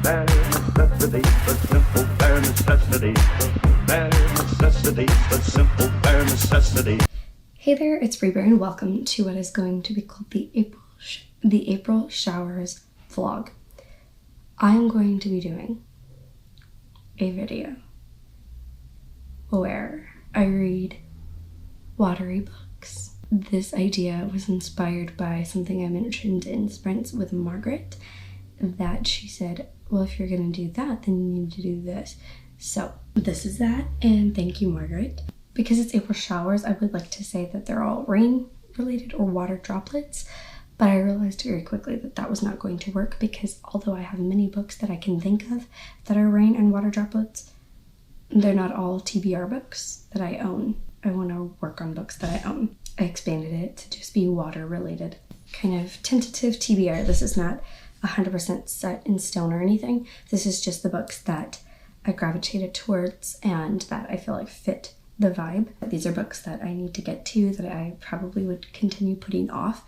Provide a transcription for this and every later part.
Bare necessity, but simple bare necessity. Bare necessity, but simple bare necessity. Hey there, it's Freebear and welcome to what is going to be called the April Showers vlog. I'm going to be doing a video where I read watery books. This idea was inspired by something I mentioned in Sprints with Margaret, that she said, well, if you're gonna do that, then you need to do this. So this is that, and thank you, Margaret. Because it's April showers, I would like to say that they're all rain related or water droplets, but I realized very quickly that that was not going to work, because although I have many books that I can think of that are rain and water droplets, they're not all TBR books that I own. I want to work on books that I own. I expanded it to just be water related, kind of tentative TBR. This is not 100% set in stone or anything. This is just the books that I gravitated towards and that I feel like fit the vibe. These are books that I need to get to, that I probably would continue putting off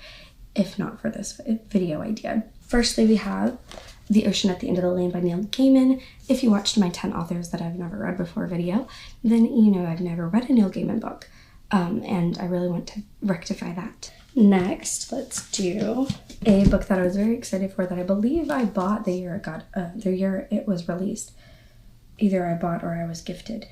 if not for this video idea. Firstly, we have The Ocean at the End of the Lane by Neil Gaiman. If you watched my 10 authors that I've never read before video, then you know I've never read a Neil Gaiman book, and I really want to rectify that. Next, let's do a book that I was very excited for, that I believe I bought the year it was released. Either I bought or I was gifted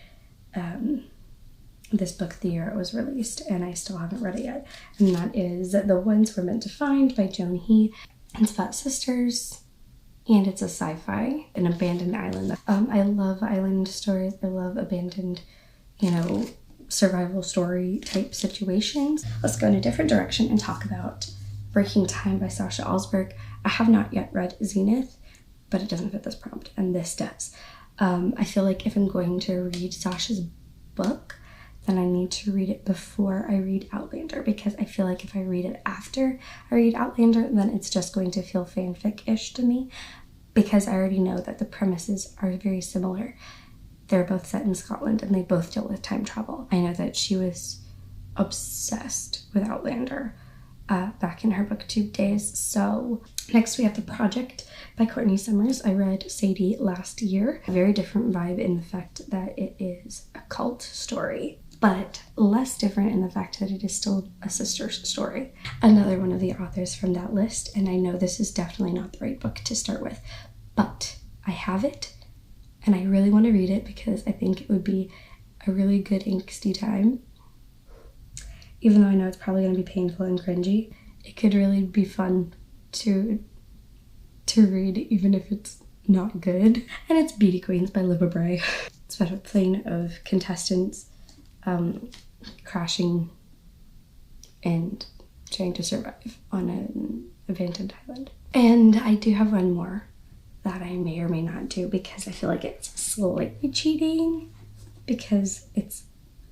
this book the year it was released, and I still haven't read it yet. And that is The Ones We're Meant to Find by Joan He. It's about sisters, and it's a sci-fi, an abandoned island. I love island stories. I love abandoned, survival story type situations. Let's go in a different direction and talk about Breaking Time by Sasha Alsberg. I have not yet read Zenith, but it doesn't fit this prompt, and this does. I feel like if I'm going to read Sasha's book, then I need to read it before I read Outlander, because I feel like if I read it after I read Outlander, then it's just going to feel fanfic-ish to me, because I already know that the premises are very similar. They're both set in Scotland and they both deal with time travel. I know that she was obsessed with Outlander back in her booktube days. So next we have The Project by Courtney Summers. I read Sadie last year. A very different vibe in the fact that it is a cult story, but less different in the fact that it is still a sister's story. Another one of the authors from that list, and I know this is definitely not the right book to start with, but I have it and I really want to read it because I think it would be a really good angsty time. Even though I know it's probably going to be painful and cringy, it could really be fun to read, even if it's not good. And it's Beauty Queens by Libba Bray. It's about a plane of contestants crashing and trying to survive on an abandoned island. And I do have one more that I may or may not do, because I feel like it's slightly cheating, because it's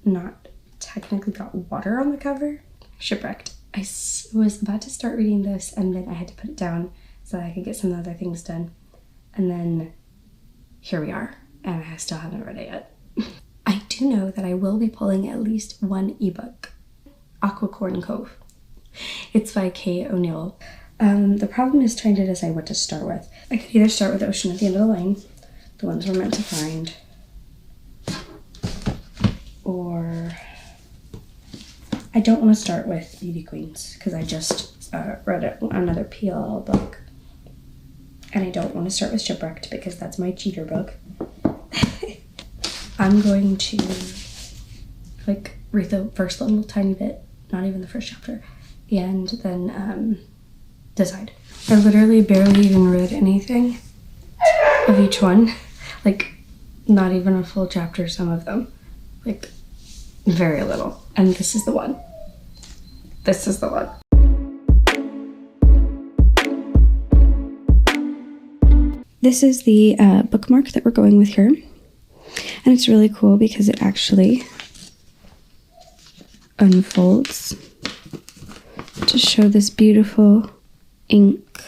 not technically got water on the cover. Shipwrecked. I was about to start reading this, and then I had to put it down so that I could get some other things done. And then here we are, and I still haven't read it yet. I do know that I will be pulling at least one ebook. Aquacorn Cove. It's by Kay O'Neill. The problem is trying to decide what to start with. I could either start with The Ocean at the End of the Lane, The Ones We're Meant to Find, or I don't want to start with Beauty Queens, because I just read another PLL book, and I don't want to start with Shipwrecked because that's my cheater book. I'm going to read the first little tiny bit, not even the first chapter, and then decide. I literally barely even read anything of each one, not even a full chapter, some of them, very little. And this is the one. This is the one. This is the bookmark that we're going with here. And it's really cool because it actually unfolds to show this beautiful ink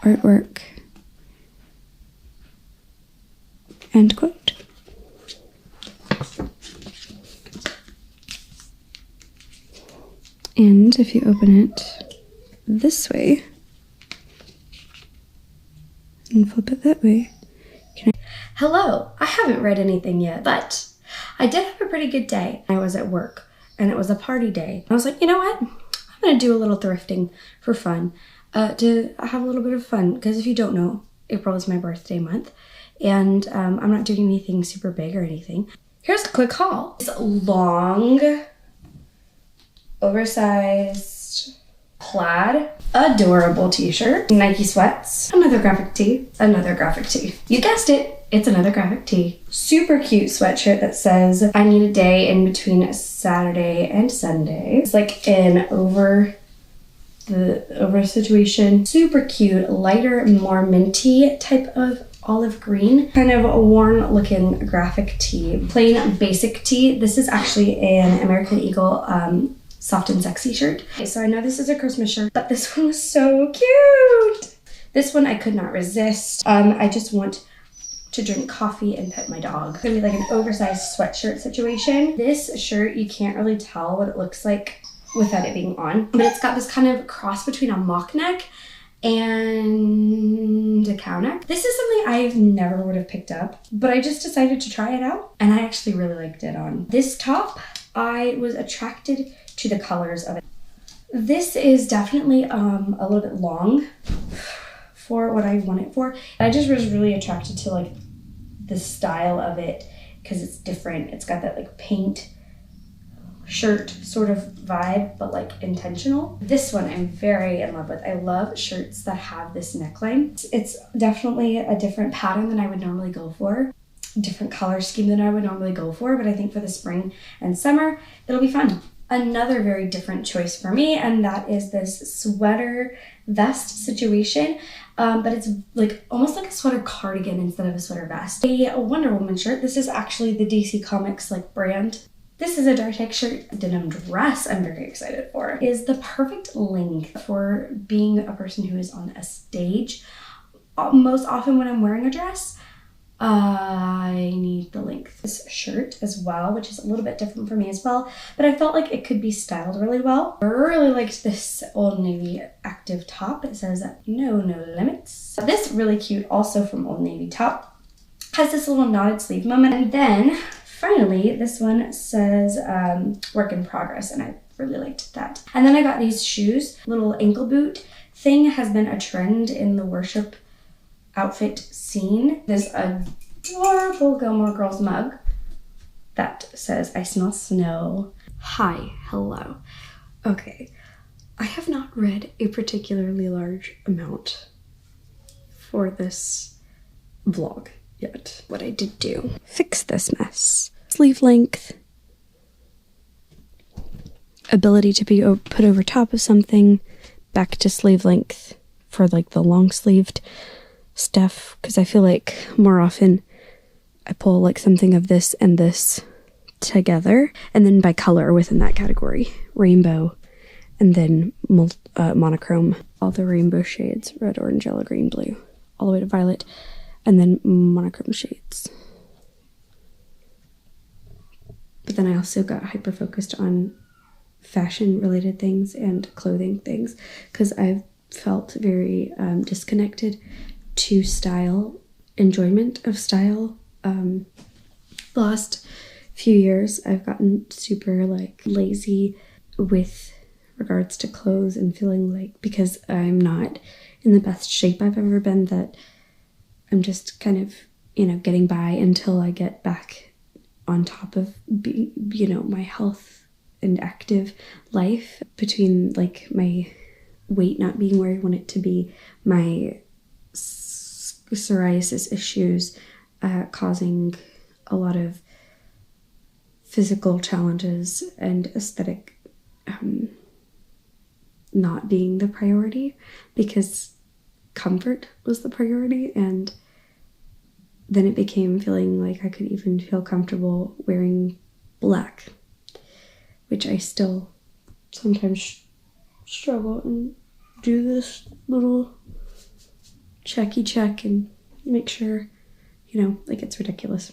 artwork. End quote. And if you open it this way, and flip it that way. Hello, I haven't read anything yet, but I did have a pretty good day. I was at work and it was a party day. I was like, you know what? I'm gonna do a little thrifting for fun, to have a little bit of fun. Because if you don't know, April is my birthday month and I'm not doing anything super big or anything. Here's a quick haul. It's long, oversized, plaid, adorable t-shirt, Nike sweats, another graphic tee, another graphic tee. You guessed it, it's another graphic tee. Super cute sweatshirt that says, I need a day in between Saturday and Sunday. It's like an over situation. Super cute, lighter, more minty type of olive green, kind of a worn looking graphic tee. Plain basic tee. This is actually an American Eagle soft and sexy shirt. Okay, so I know this is a Christmas shirt, but this one was so cute. This one I could not resist. I just want to drink coffee and pet my dog. It's gonna be like an oversized sweatshirt situation. This shirt, you can't really tell what it looks like without it being on, but it's got this kind of cross between a mock neck and a cow neck. This is something I never would have picked up, but I just decided to try it out and I actually really liked it on. This top, I was attracted to the colors of it. This is definitely a little bit long for what I want it for. I just was really attracted to like the style of it because it's different. It's got that like paint shirt sort of vibe, but like intentional. This one I'm very in love with. I love shirts that have this neckline. It's definitely a different pattern than I would normally go for. Different color scheme than I would normally go for, but I think for the spring and summer, it'll be fun. Another very different choice for me, and that is this sweater vest situation, but it's like almost like a sweater cardigan instead of a sweater vest. A Wonder Woman shirt. This is actually the DC Comics like brand. This is a Dartek shirt. Denim dress I'm very excited for. It is the perfect length for being a person who is on a stage. Most often when I'm wearing a dress, I need the length. This shirt as well, which is a little bit different for me as well, but I felt like it could be styled really well. I really liked this Old Navy active top. It says no limits. This really cute, also from Old Navy top, has this little knotted sleeve moment. And then finally, this one says work in progress, and I really liked that. And then I got these shoes. Little ankle boot thing has been a trend in the worship outfit scene. This adorable Gilmore Girls mug that says, I smell snow. Hi, hello. Okay, I have not read a particularly large amount for this vlog yet. What I did do, fix this mess. Sleeve length, ability to be put over top of something, back to sleeve length for like the long sleeved stuff, because I feel like more often I pull like something of this and this together, and then by color within that category, rainbow, and then monochrome, all the rainbow shades, red, orange, yellow, green, blue, all the way to violet, and then monochrome shades. But then I also got hyper focused on fashion related things and clothing things, because I've felt very disconnected to style, enjoyment of style. The last few years I've gotten super like lazy with regards to clothes and feeling like, because I'm not in the best shape I've ever been, that I'm just kind of, you know, getting by until I get back on top of, you know, my health and active life, between like my weight not being where I want it to be, my psoriasis issues causing a lot of physical challenges, and aesthetic not being the priority, because comfort was the priority. And then it became feeling like I could even feel comfortable wearing black, which I still sometimes struggle and do this little check and make sure, you know, like it's ridiculous.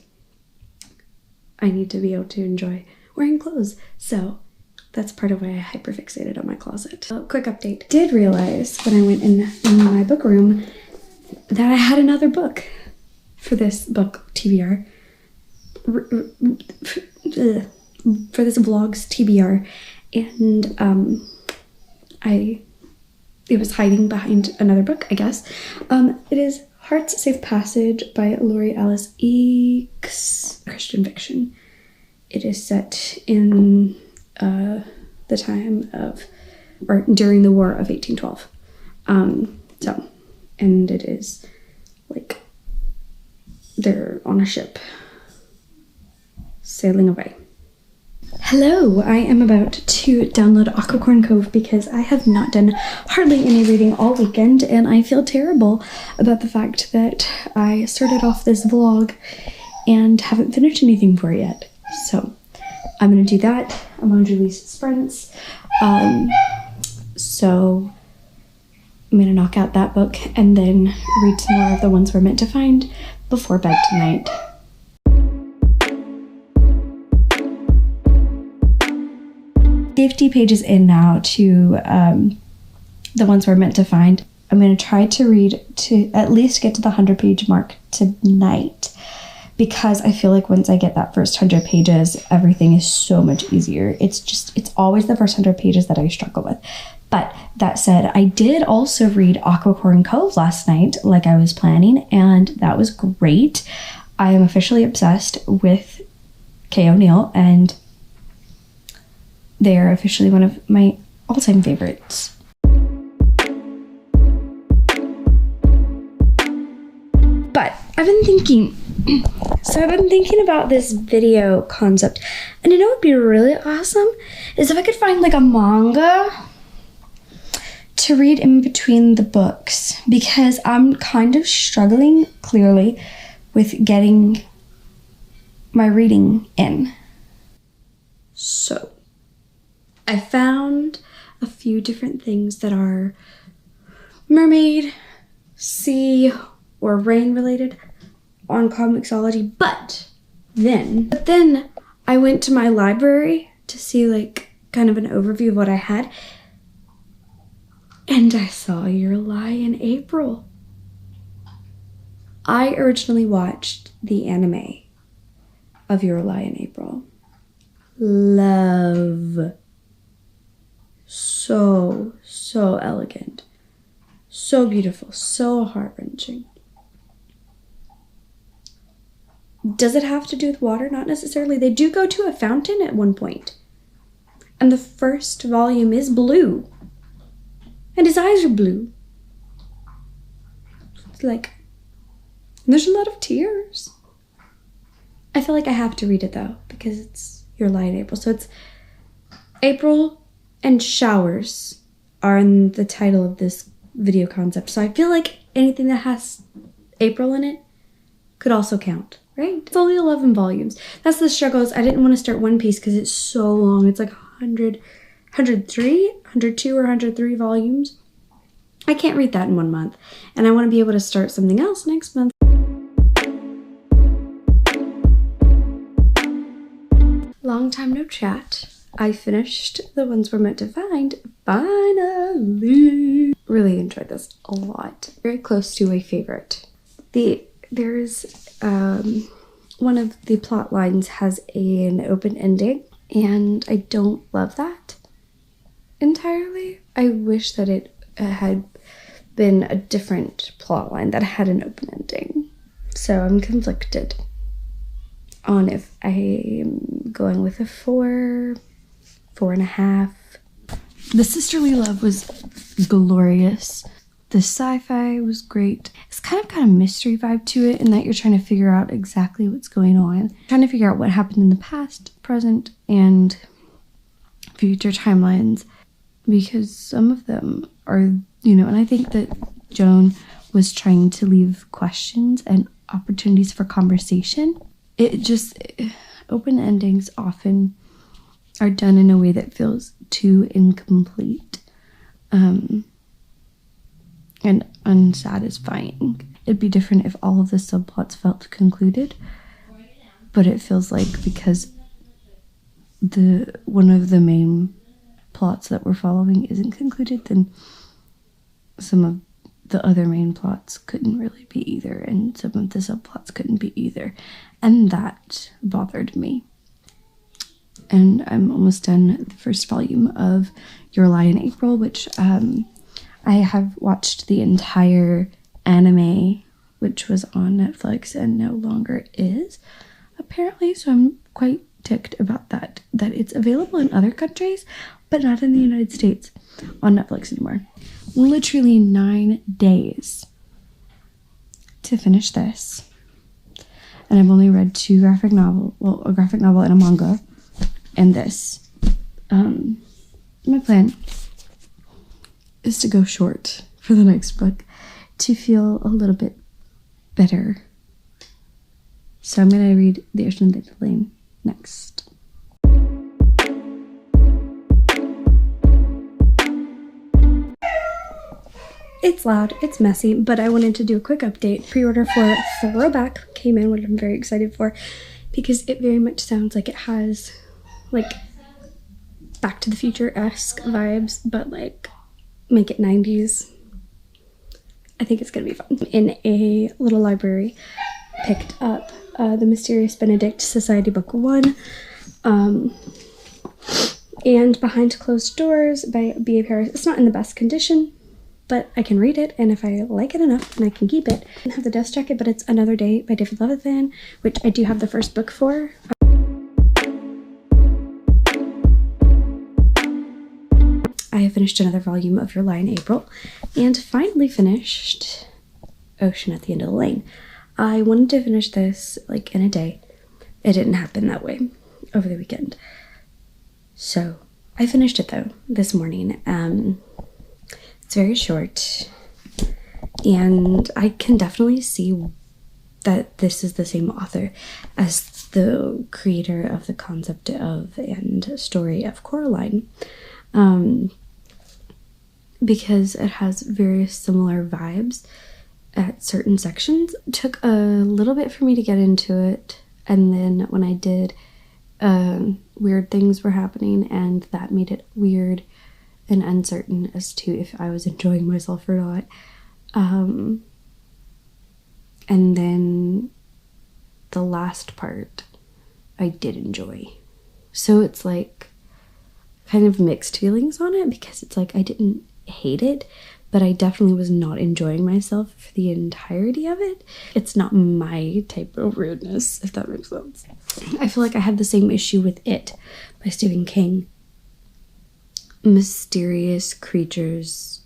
I need to be able to enjoy wearing clothes. So that's part of why I hyperfixated on my closet. Quick update. Did realize when I went in my book room that I had another book for this book TBR. For this vlog's TBR, and it was hiding behind another book, I guess. It is Heart's Safe Passage by Lori Alice Eakes, Christian fiction. It is set in the time of, or during the War of 1812. And it is like they're on a ship sailing away. Hello, I am about to download Aquacorn Cove because I have not done hardly any reading all weekend, and I feel terrible about the fact that I started off this vlog and haven't finished anything for it yet. So I'm gonna do that. I'm on Julie's sprints. So I'm gonna knock out that book and then read some more of the ones we're meant to find before bed tonight. Pages in now to the ones we're meant to find. I'm going to try to read to at least get to the 100-page mark tonight, because I feel like once I get that first 100 pages, everything is so much easier. It's always the first 100 pages that I struggle with. But that said, I did also read Aquacorn Cove last night like I was planning, and that was great. I am officially obsessed with Kay O'Neill, and they are officially one of my all-time favorites. But I've been thinking about this video concept, and you know what would be really awesome is if I could find like a manga to read in between the books, because I'm kind of struggling clearly with getting my reading in. So I found a few different things that are mermaid, sea, or rain related on Comixology, but then I went to my library to see like kind of an overview of what I had, and I saw Your Lie in April. I originally watched the anime of Your Lie in April. Love. So elegant, so beautiful, so heart-wrenching. Does it have to do with water? Not necessarily. They do go to a fountain at one point, and the first volume is blue, and his eyes are blue. It's like, there's a lot of tears. I feel like I have to read it though, because it's Your Lie in April. So it's April and showers are in the title of this video concept. So I feel like anything that has April in it could also count, right? It's only 11 volumes. That's the struggle. I didn't want to start One Piece because it's so long. It's like 102 or 103 volumes. I can't read that in 1 month. And I want to be able to start something else next month. Long time no chat. I finished the ones we're meant to find, finally. Really enjoyed this a lot. Very close to a favorite. There's one of the plot lines has an open ending, and I don't love that entirely. I wish that it had been a different plot line that had an open ending. So I'm conflicted on if I'm going with a 4.5. The sisterly love was glorious. The sci-fi was great. It's kind of got a mystery vibe to it in that you're trying to figure out exactly what's going on. Trying to figure out what happened in the past, present, and future timelines. Because some of them are, and I think that Joan was trying to leave questions and opportunities for conversation. Open endings often are done in a way that feels too incomplete and unsatisfying. It'd be different if all of the subplots felt concluded, but it feels like because one of the main plots that we're following isn't concluded, then some of the other main plots couldn't really be either, and some of the subplots couldn't be either, and that bothered me. And I'm almost done the first volume of Your Lie in April, which I have watched the entire anime, which was on Netflix and no longer is, apparently, so I'm quite ticked about that it's available in other countries, but not in the United States on Netflix anymore. Literally 9 days to finish this. And I've only read 2 graphic novels, well, a graphic novel and a manga, and this. My plan is to go short for the next book to feel a little bit better. So I'm going to read The Ocean of the Lane next. It's loud, it's messy, but I wanted to do a quick update. Pre-order for Throwback came in, which I'm very excited for, because it very much sounds like it has like Back to the Future-esque vibes, but like make it 90s. I think it's gonna be fun. In a little library, picked up The Mysterious Benedict Society Book 1, and Behind Closed Doors by B.A. Paris. It's not in the best condition, but I can read it, and if I like it enough, then I can keep it. I don't have the dust jacket, but it's Another Day by David Levithan, which I do have the first book for. I have finished another volume of Your Lie in April, and finally finished Ocean at the End of the Lane. I wanted to finish this like in a day. It didn't happen that way over the weekend. So I finished it though this morning. It's very short, and I can definitely see that this is the same author as the creator of the concept of and story of Coraline, because it has very similar vibes at certain sections. It took a little bit for me to get into it, and then when I did, weird things were happening, and that made it weird and uncertain as to if I was enjoying myself or not. And then the last part I did enjoy. So it's like kind of mixed feelings on it, because it's like I didn't hate it, but I definitely was not enjoying myself for the entirety of it. It's not my type of rudeness, if that makes sense. I feel like I had the same issue with It by Stephen King. Mysterious creatures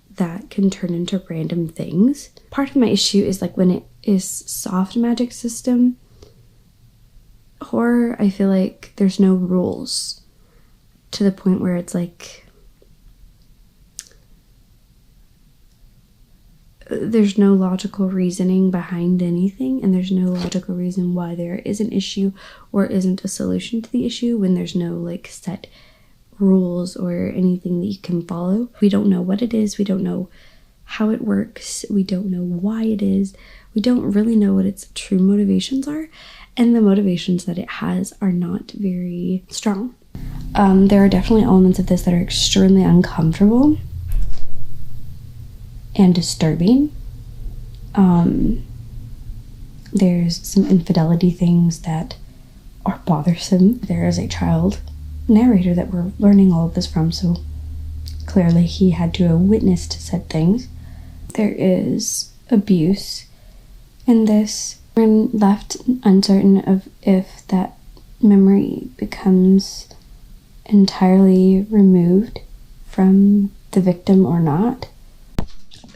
that can turn into random things. Part of my issue is like when it is soft magic system horror, I feel like there's no rules, to the point where it's like there's no logical reasoning behind anything, and there's no logical reason why there is an issue or isn't a solution to the issue when there's no like set rules or anything that you can follow. We don't know what it is, we don't know how it works, we don't know why it is, we don't really know what its true motivations are, and the motivations that it has are not very strong. There are definitely elements of this that are extremely uncomfortable and disturbing. There's some infidelity things that are bothersome. There is a child narrator that we're learning all of this from, so clearly he had to have witnessed said things. There is abuse in this. We're left uncertain of if that memory becomes entirely removed from the victim or not.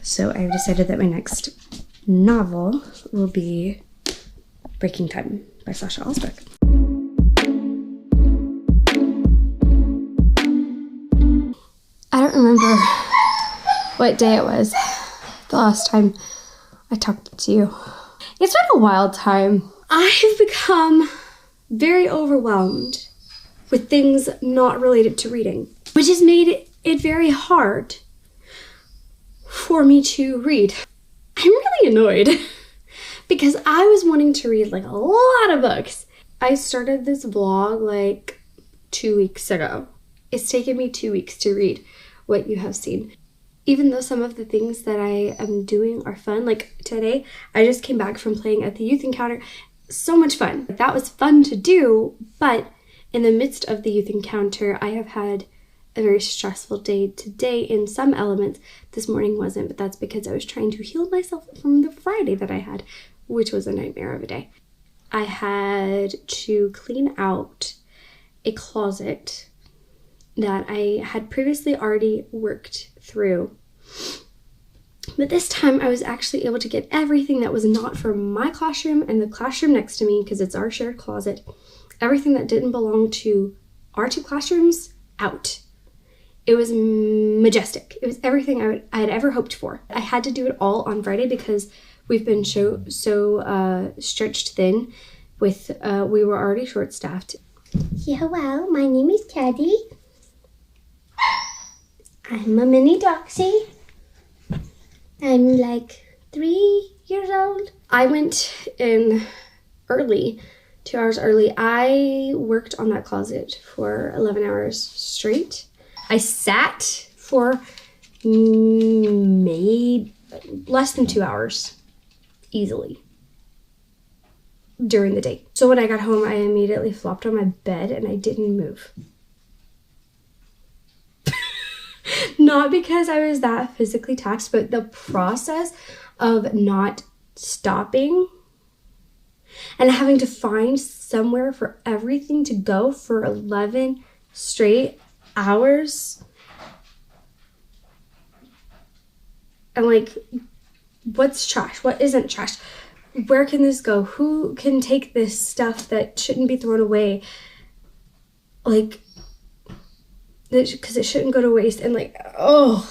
So I've decided that my next novel will be Breaking Time by Sasha Alsbeck. I don't remember what day it was the last time I talked to you. It's been a wild time. I have become very overwhelmed with things not related to reading, which has made it very hard for me to read. I'm really annoyed because I was wanting to read like a lot of books. I started this vlog like 2 weeks ago. It's taken me 2 weeks to read What You Have Seen. Even though some of the things that I am doing are fun, like today, I just came back from playing at the youth encounter. So much fun. That was fun to do, but in the midst of the youth encounter, I have had a very stressful day today in some elements. This morning wasn't, but that's because I was trying to heal myself from the Friday that I had, which was a nightmare of a day. I had to clean out a closet that I had previously already worked through. But this time I was actually able to get everything that was not for my classroom and the classroom next to me, because it's our shared closet, everything that didn't belong to our two classrooms out. It was majestic. It was everything I had ever hoped for. I had to do it all on Friday because we've been so stretched thin with, we were already short-staffed. Hello, my name is Caddy. I'm a mini doxy. I'm like 3 years old. I went in early, 2 hours early. I worked on that closet for 11 hours straight. I sat for maybe less than 2 hours, easily, during the day. So when I got home, I immediately flopped on my bed and I didn't move. Not because I was that physically taxed, but the process of not stopping and having to find somewhere for everything to go for 11 straight hours. And like, what's trash? What isn't trash? Where can this go? Who can take this stuff that shouldn't be thrown away? Like, because it shouldn't go to waste. And like, oh,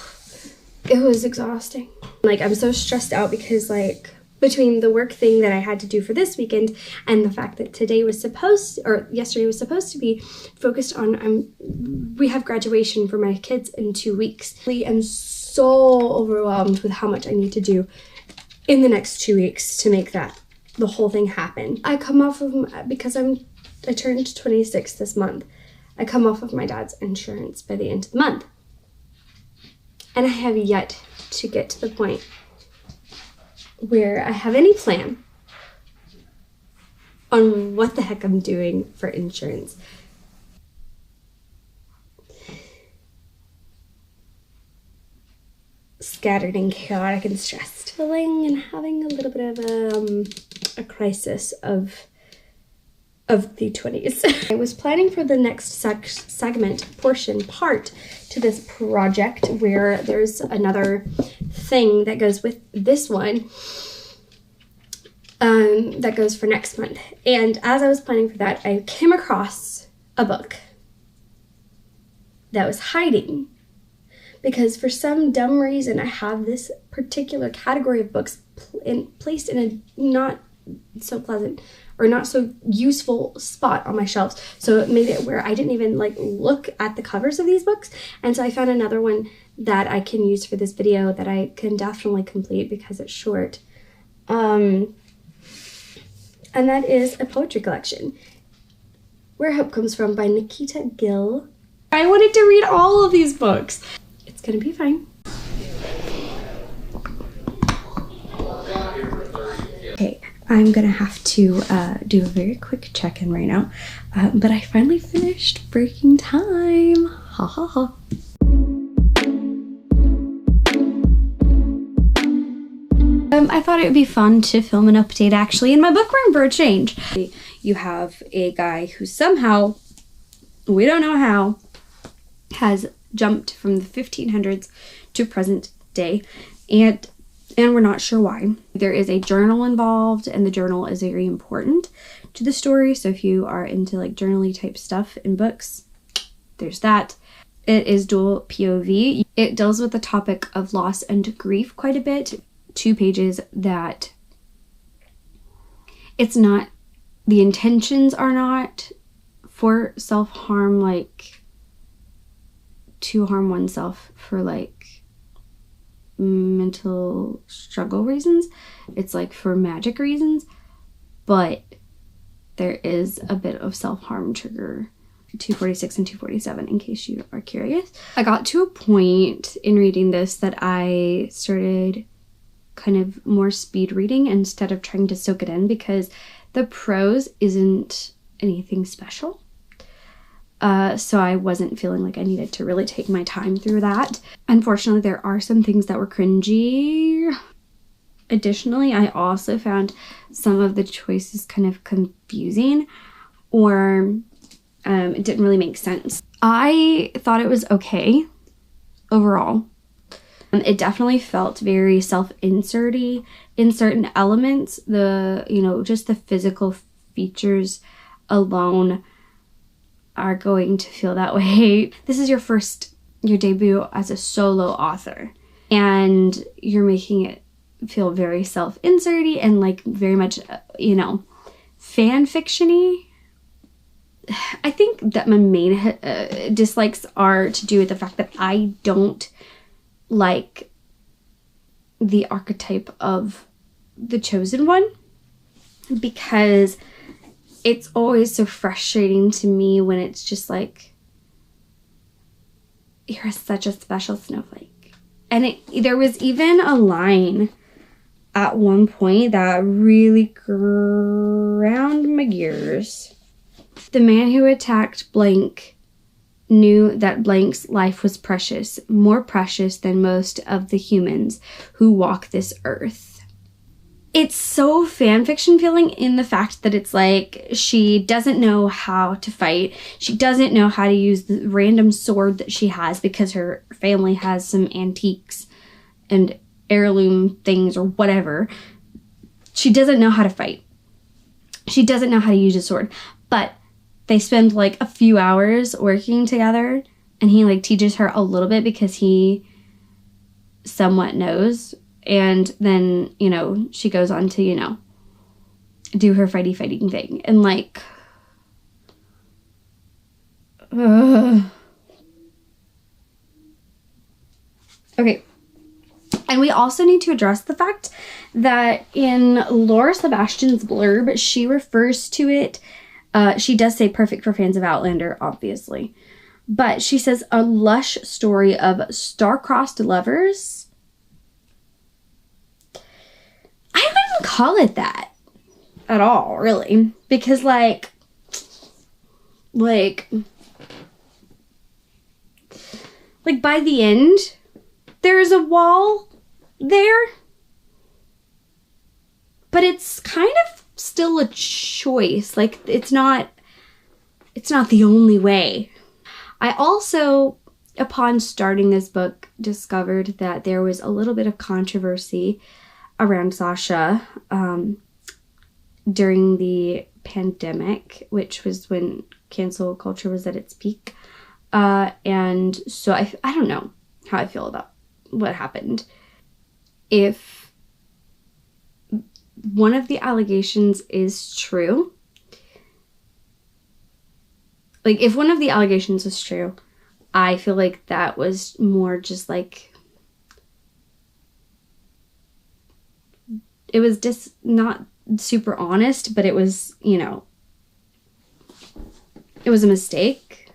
it was exhausting. Like, I'm so stressed out because like between the work thing that I had to do for this weekend and the fact that yesterday was supposed to be focused on, we have graduation for my kids in 2 weeks. I am so overwhelmed with how much I need to do in the next 2 weeks to make the whole thing happen. I come off of, because I turned 26 this month, I come off of my dad's insurance by the end of the month. And I have yet to get to the point where I have any plan on what the heck I'm doing for insurance. Scattered and chaotic and stressed. Feeling and having a little bit of a crisis of the 20s. I was planning for the next part to this project where there's another thing that goes with this one that goes for next month. And as I was planning for that, I came across a book that was hiding, because for some dumb reason I have this particular category of books placed in a not so pleasant or not so useful spot on my shelves. So it made it where I didn't even like look at the covers of these books. And so I found another one that I can use for this video that I can definitely complete because it's short. And that is a poetry collection, Where Hope Comes From by Nikita Gill. I wanted to read all of these books. It's gonna be fine. Okay, I'm gonna have to do a very quick check-in right now, but I finally finished Breaking Time. Ha ha ha. I thought it would be fun to film an update actually in my book room for a change. You have a guy who somehow, we don't know how, has jumped from the 1500s to present day, and we're not sure why. There is a journal involved, and the journal is very important to the story. So if you are into like journaly type stuff in books, there's that. It is dual POV. It deals with the topic of loss and grief quite a bit. 2 pages that it's not, the intentions are not for self-harm, like to harm oneself for like mental struggle reasons. It's like for magic reasons, but there is a bit of self-harm trigger 246 and 247 in case you are curious. I got to a point in reading this that I started kind of more speed reading instead of trying to soak it in because the prose isn't anything special. So I wasn't feeling like I needed to really take my time through that. Unfortunately, there are some things that were cringy. Additionally, I also found some of the choices kind of confusing or it didn't really make sense. I thought it was okay overall. It definitely felt very self-inserty in certain elements. Just the physical features alone are going to feel that way. This is your debut as a solo author, and you're making it feel very self-inserty and like very much, fan fiction-y. I think that my main dislikes are to do with the fact that I don't like the archetype of the chosen one, because it's always so frustrating to me when it's just like, you're such a special snowflake. And there was even a line at one point that really ground my gears. The man who attacked Blank knew that Blank's life was precious, more precious than most of the humans who walk this earth. It's so fanfiction feeling in the fact that it's like she doesn't know how to fight. She doesn't know how to use the random sword that she has because her family has some antiques and heirloom things or whatever. She doesn't know how to fight. She doesn't know how to use a sword. But they spend like a few hours working together, and he like teaches her a little bit because he somewhat knows. And then, she goes on to, do her fighting thing. And like, okay. And we also need to address the fact that in Laura Sebastian's blurb, she refers to it, she does say perfect for fans of Outlander, obviously. But she says a lush story of star-crossed lovers. I wouldn't call it that at all, really. Because, like, by the end, there's a wall there. But it's kind of still a choice. Like, it's not the only way. I also, upon starting this book, discovered that there was a little bit of controversy around Sasha during the pandemic, which was when cancel culture was at its peak. And so I don't know how I feel about what happened. If one of the allegations is true, like if one of the allegations is true, I feel like that was more just like, it was just not super honest, but it was, it was a mistake.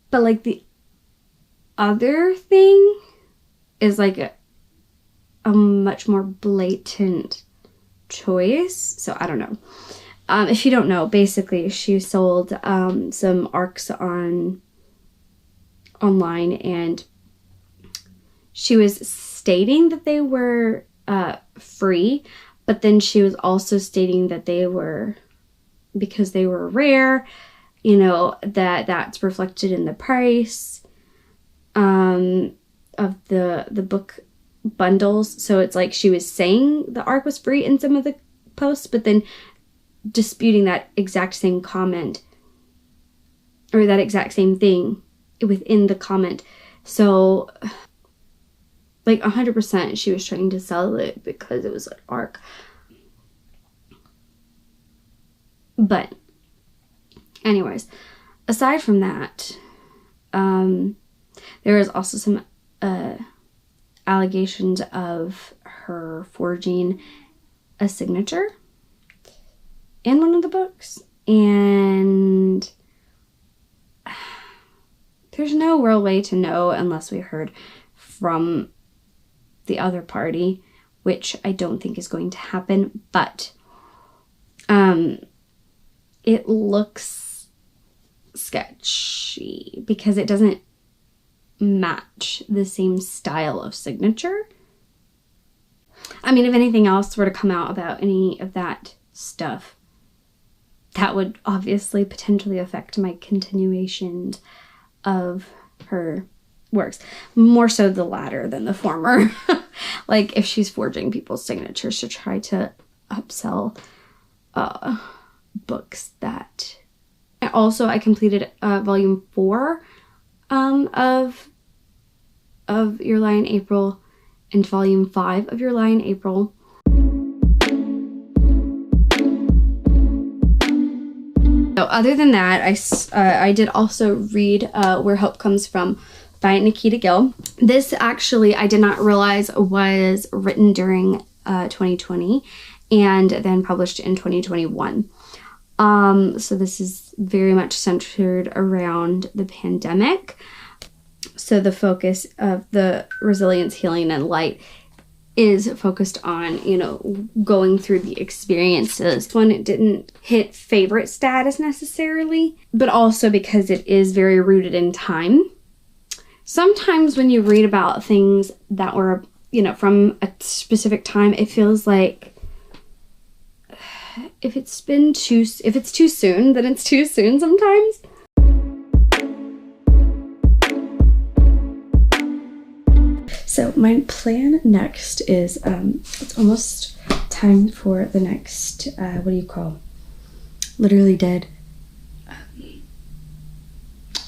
But like the other thing is like a much more blatant choice. So I don't know. If you don't know, basically she sold some ARCs online, and she was stating that they were free, but then she was also stating that they were, because they were rare, that's reflected in the price of the book bundles. So it's like she was saying the ARC was free in some of the posts, but then disputing that exact same comment or that exact same thing within the comment. So like 100% she was trying to sell it because it was an ARC. But anyways, aside from that, there was also some allegations of her forging a signature in one of the books. And there's no real way to know unless we heard from the other party, which I don't think is going to happen, but it looks sketchy because it doesn't match the same style of signature. I mean, if anything else were to come out about any of that stuff, that would obviously potentially affect my continuation of her works. More so the latter than the former. Like if she's forging people's signatures to try to upsell books that... Also, I completed volume 4 of Your Lie in April and volume 5 of Your Lie in April. So other than that, I did also read Where Hope Comes From by Nikita Gill. This actually I did not realize was written during 2020 and then published in 2021. So this is very much centered around the pandemic. So the focus of the resilience, healing, and light is focused on, you know, going through the experiences. This one, it didn't hit favorite status necessarily, but also because it is very rooted in time. Sometimes when you read about things that were, you know, from a specific time, it feels like if it's too soon, then it's too soon sometimes. So my plan next is, it's almost time for the next, Literally Dead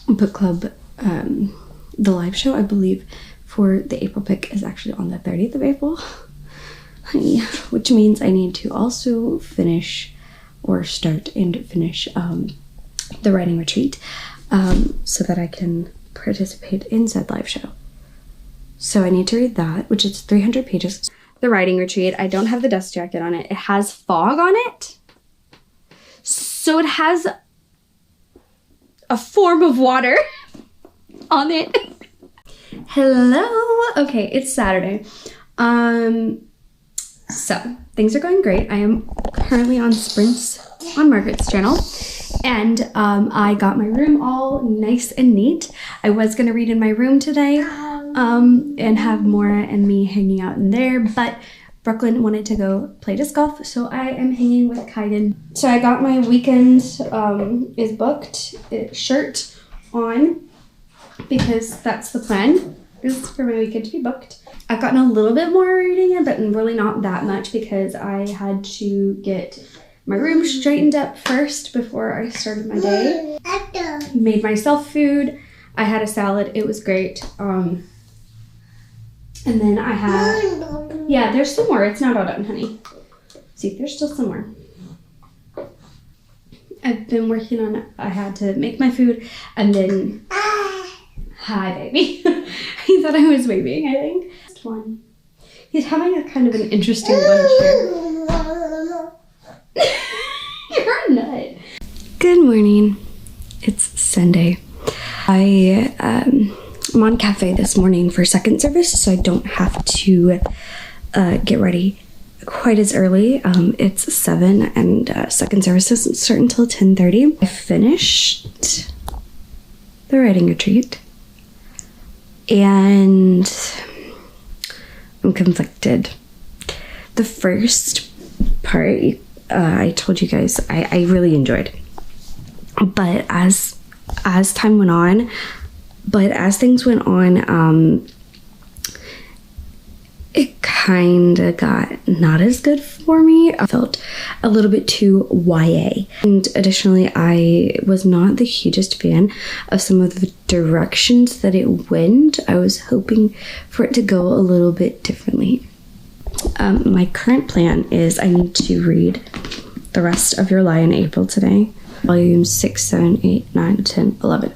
book club, the live show, I believe, for the April pick is actually on the 30th of April, which means I need to also finish or start and finish the writing retreat so that I can participate in said live show. So I need to read that, which is 300 pages. The writing retreat, I don't have the dust jacket on it. It has fog on it. So it has a form of water on it. Hello. Okay, it's Saturday. So things are going great. I am currently on sprints on Margaret's channel. And I got my room all nice and neat. I was gonna read in my room today and have Maura and me hanging out in there, but Brooklyn wanted to go play disc golf, so I am hanging with Kaiden. So I got my weekend is booked shirt on because that's the plan, is for my weekend to be booked. I've gotten a little bit more reading in, but really not that much because I had to get my room straightened up first before I started my day. Made myself food. I had a salad. It was great. And then I had... Yeah, there's some more. It's not all done, honey. See, there's still some more. I've been working on it. I had to make my food and then... Hi, baby. He thought I was babying, I think. Just one. He's having a kind of an interesting lunch here. You're a nut. Good morning. It's Sunday. I'm on cafe this morning for second service, so I don't have to get ready quite as early. It's 7 and second service doesn't start until 10:30. I finished the writing retreat and I'm conflicted. The first part, I told you guys I really enjoyed, but as time went on, as things went on, it kind of got not as good for me. I felt a little bit too YA, and additionally I was not the hugest fan of some of the directions that it went. I was hoping for it to go a little bit differently. My current plan is I need to read the rest of Your Lie in April today. Volumes 6, 7, 8, 9, 10, 11.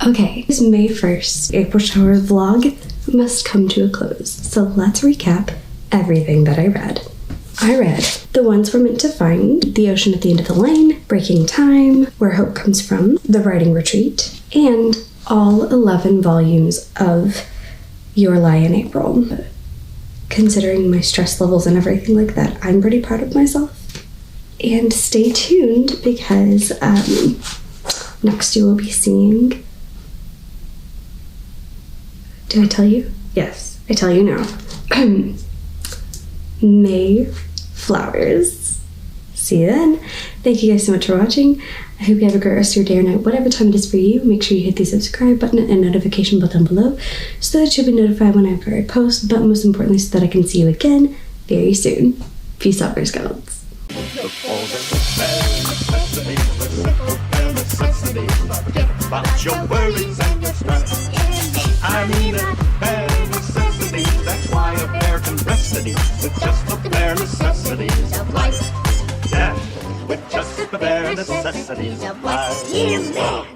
Okay, it's May 1st. April shower vlog must come to a close. So let's recap everything that I read. I read The Ones We're Meant to Find, The Ocean at the End of the Lane, Breaking Time, Where Hope Comes From, The Writing Retreat, and all 11 volumes of Your Lie in April. Considering my stress levels and everything like that, I'm pretty proud of myself. And stay tuned because next you will be seeing... Do I tell you? Yes, I tell you now. May Flowers. See you then. Thank you guys so much for watching. I hope you have a great rest of your day or night, whatever time it is for you. Make sure you hit the subscribe button and notification bell below so that you'll be notified whenever I post, but most importantly so that I can see you again very soon. Peace out, Bear Scouts. Forget about your worries and your stress. I mean it, bare necessities. That's why a bear can rest at ease with just the bare necessities of life. Yeah, with just the bare necessities of life.